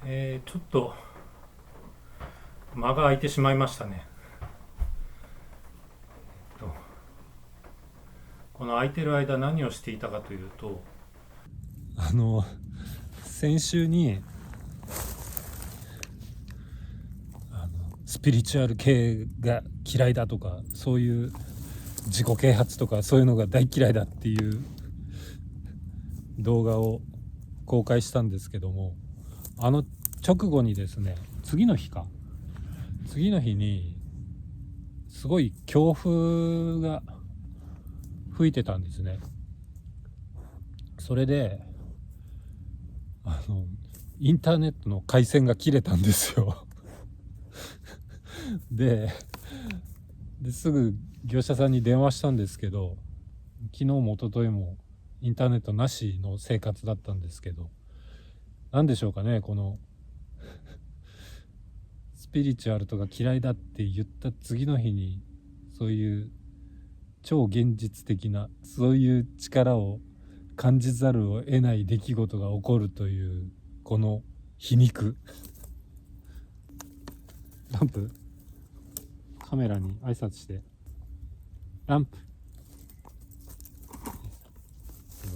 ちょっと間が空いてしまいましたね。この空いてる間何をしていたかというと、先週にスピリチュアル系が嫌いだとか、そういう自己啓発とかそういうのが大嫌いだっていう動画を公開したんですけども、直後にですね、次の日にすごい強風が吹いてたんですね。それでインターネットの回線が切れたんですよですぐ業者さんに電話したんですけど、昨日も一昨日もインターネットなしの生活だったんですけど、何でしょうかね、このスピリチュアルとか嫌いだって言った次の日にそういう超現実的なそういう力を感じざるを得ない出来事が起こるというこの皮肉。ランプ、カメラに挨拶して。ランプ、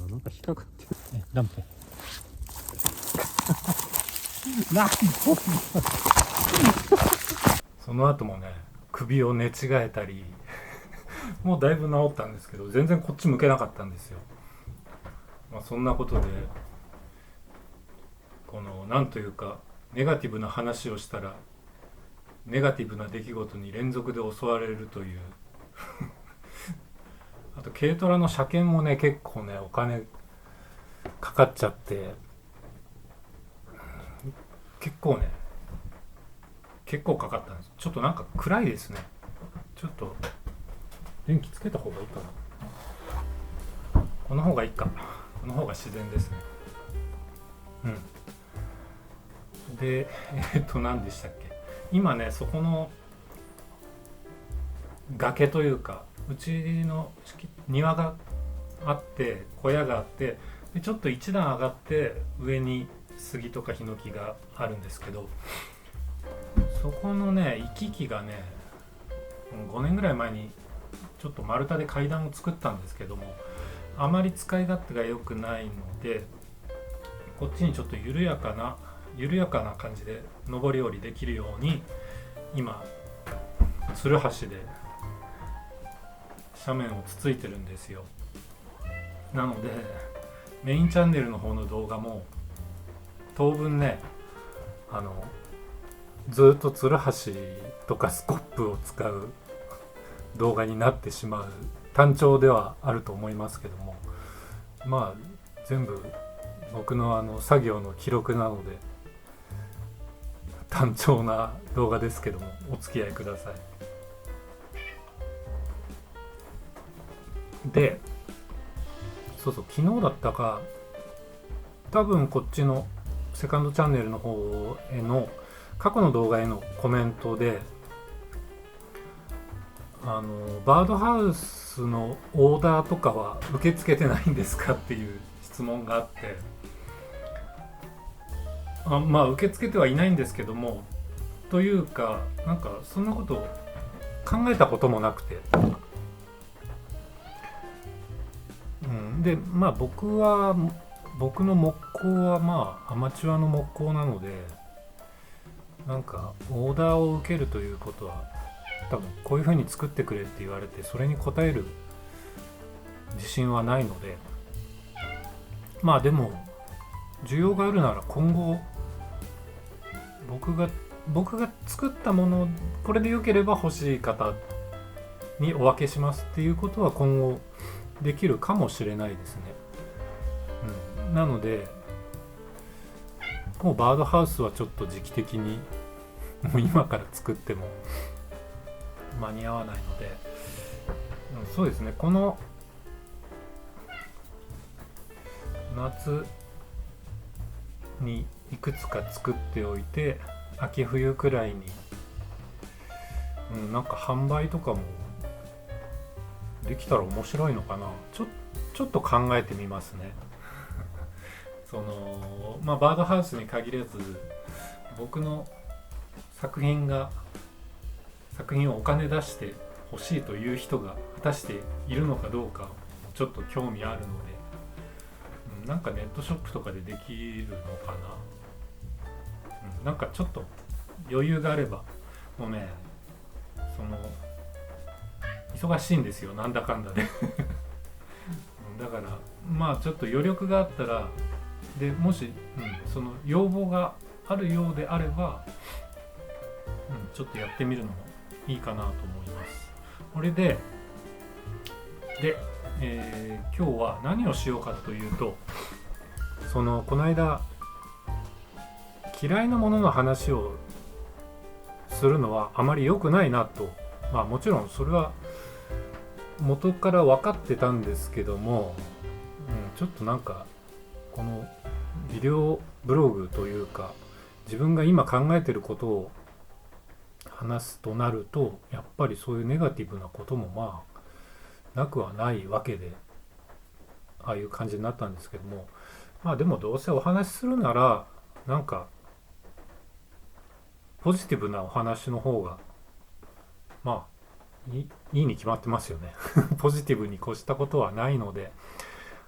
なんか引っかかってる。ランプランプその後もね、首を寝違えたりもうだいぶ治ったんですけど、全然こっち向けなかったんですよ。そんなことで、このなんというかネガティブな話をしたらネガティブな出来事に連続で襲われるというあと軽トラの車検もね、結構ねお金かかっちゃって、結構かかったんです。ちょっとなんか暗いですね。ちょっと電気つけた方がいいかな。この方がいいか。この方が自然ですね。で、何でしたっけ。今ね、そこの崖というか、うちの庭があって小屋があって、でちょっと一段上がって上に杉とかヒノキがあるんですけど、そこのね行き来がね、5年ぐらい前にちょっと丸太で階段を作ったんですけども、あまり使い勝手が良くないので、こっちにちょっと緩やかな感じで上り下りできるように今ツルハシで斜面をつついてるんですよ。なのでメインチャンネルの方の動画も当分ね、ずっとツルハシとかスコップを使う動画になってしまう単調ではあると思いますけども、まあ全部僕の作業の記録なので単調な動画ですけども、お付き合いください。で、そうそう、昨日だったか、多分こっちのセカンドチャンネルの方への過去の動画へのコメントで、バードハウスのオーダーとかは受け付けてないんですかっていう質問があって、まあ受け付けてはいないんですけども、というかなんかそんなこと考えたこともなくて、でまあ僕の木工はまあアマチュアの木工なので、なんかオーダーを受けるということは多分こういう風に作ってくれって言われてそれに応える自信はないので、まあでも需要があるなら今後僕が作ったもの、これで良ければ欲しい方にお分けしますっていうことは今後できるかもしれないですね。なのでもうバードハウスはちょっと時期的にもう今から作っても間に合わないので、そうですね、この夏にいくつか作っておいて秋冬くらいに、なんか販売とかもできたら面白いのかな。ちょっと考えてみますね。バードハウスに限らず僕の作品をお金出して欲しいという人が果たしているのかどうかちょっと興味あるので、なんかネットショップとかでできるのかな、なんかちょっと余裕があれば、もうね忙しいんですよ、なんだかんだでだからまあちょっと余力があったらで、もし、その要望があるようであれば、ちょっとやってみるのもいいかなと思います。これで今日は何をしようかというと、この間嫌いなものの話をするのはあまり良くないなと、もちろんそれは元から分かってたんですけども、ちょっとなんかこのビデオブログというか、自分が今考えてることを話すとなると、やっぱりそういうネガティブなこともなくはないわけで、ああいう感じになったんですけども、でもどうせお話しするならなんかポジティブなお話の方がいいに決まってますよねポジティブに越したことはないので、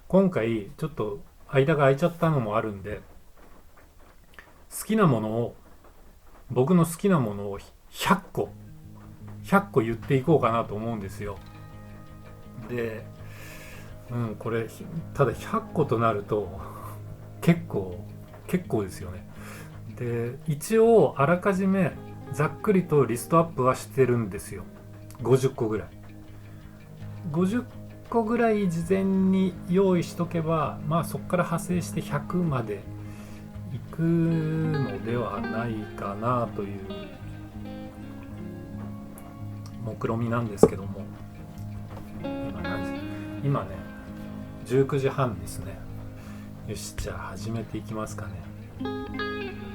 今回ちょっと間が空いちゃったのもあるんで、僕の好きなものを100個言っていこうかなと思うんですよ。で、これただ100個となると結構ですよね。で、一応あらかじめざっくりとリストアップはしてるんですよ。50個ぐらい事前に用意しとけば、そこから派生して100までいくのではないかなという目論みなんですけども、今ね19時半ですね。よし、じゃあ始めていきますかね。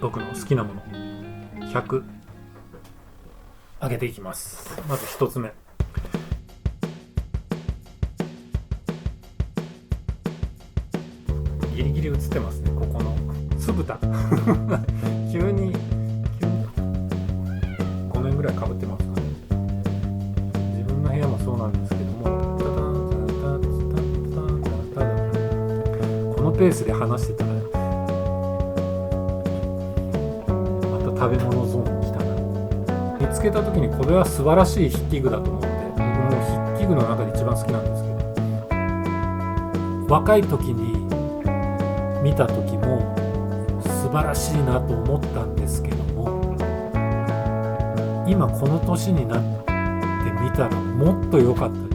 僕の好きなもの100上げていきます。まず1つ目、ギリギリ映ってますね、ここの酢豚急に5年ぐらいかぶってますかね。自分の部屋もそうなんですけども、このペースで話してたらまた食べ物ゾーンに来たな。見つけた時にこれは素晴らしい筆記具だと思って、僕も筆記具の中で一番好きなんですけど、若い時に見た時も素晴らしいなと思ったんですけども、今この年になってみたらもっと良かったです。